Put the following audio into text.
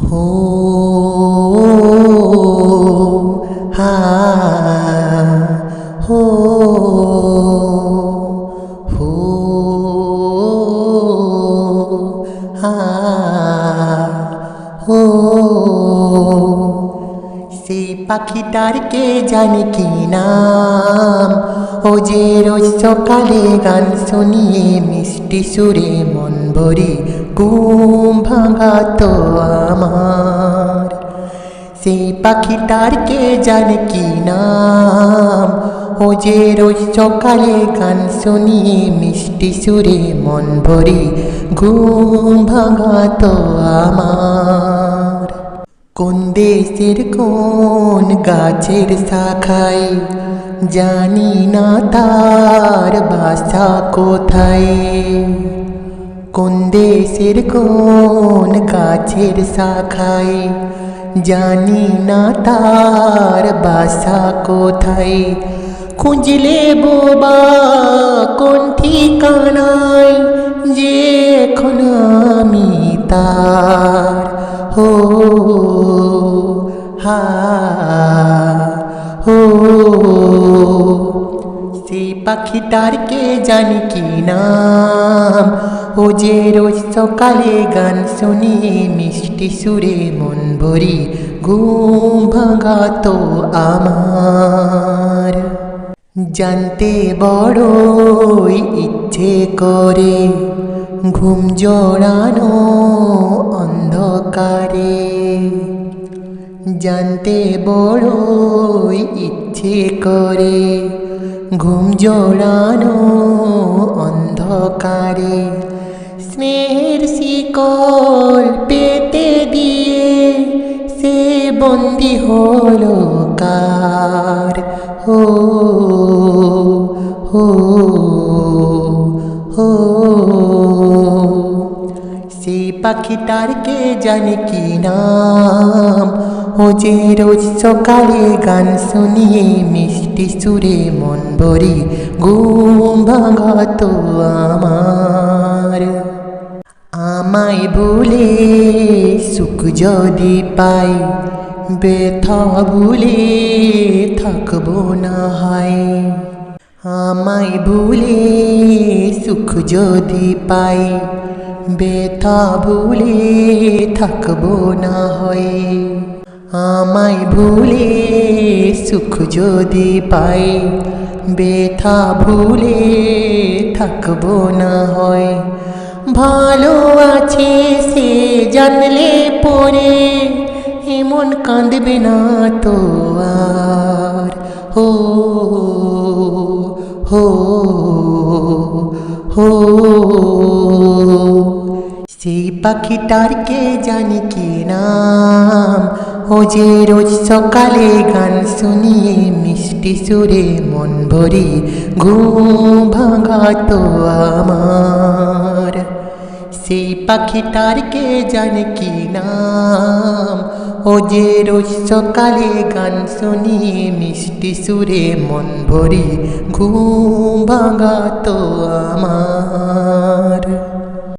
हो हा हो हो हा हो সেই পাখিটারকে জানে কি নাম, ও যে রোজ সকালে গান শুনিয়ে মিষ্টি সুরে মন ভরে ঘুম ভাঙাতো আমার। সেই পাখিটারকে জানে কি নাম, ও যে রোজ সকালে গান শুনিয়ে মিষ্টি সুরে মন ভরে ঘুম ভাঙাতো আমার। কোন দেশের কোন গাছের শাখায় জানি না তার বাসা কোথায়, কোন দেশের কোন গাছের শাখায় জানি না তার বাসা কোথায়। খুঁজলে বোবা কোন ঠিকানায় যে এখন আমি তার। हो हा हो সেই পাখিটারকে জানি কি নাম, ও যে রোজ সকালে গান শুনিয়ে মিষ্টি সুরে মন ভরি ঘুম ভাঙাতো আমার। জানতে বড়ই ইচ্ছে করে ঘুম জড়ানো অন্ধকারে, জানতে বড়ই ইচ্ছে করে ঘুম জড়ানো অন্ধকারে। স্নেহের শিকল পেতে দিয়ে সে বন্দি হলো কার। हो हो हो সেই পাখিটারকে জানে কি নাম, ও যে রোজ সকালে গান শুনিয়ে মিষ্টি সুরে মন ভরে ঘুম ভাঙাতো আমার। আমায় ভুলে সুখ যদি পাই, ব্যথা ভুলে থাকবো না হয়। আমায় ভুলে সুখ যদি পাই, ব্যথা ভুলে থাকবো না হয়। আমায় ভুলে সুখ যদি পাই, ব্যথা ভুলে থাকবো না হয়। ভালো আছে সে জানলে পরে এমন কাঁদবে না তো আর। हो हो हो সেই পাখিটারকে জানি কি নাম, ও যে রোজ সকালে গান শুনিয়ে মিষ্টি সুরে মন ভরে ঘুম ভাঙাতো আমার। সেই পাখিটারকে জানে কি নাম, ও যে রোজ সকালে গান শুনিয়ে মিষ্টি সুরে মন ভরে ঘুম ভাঙাতো আমার।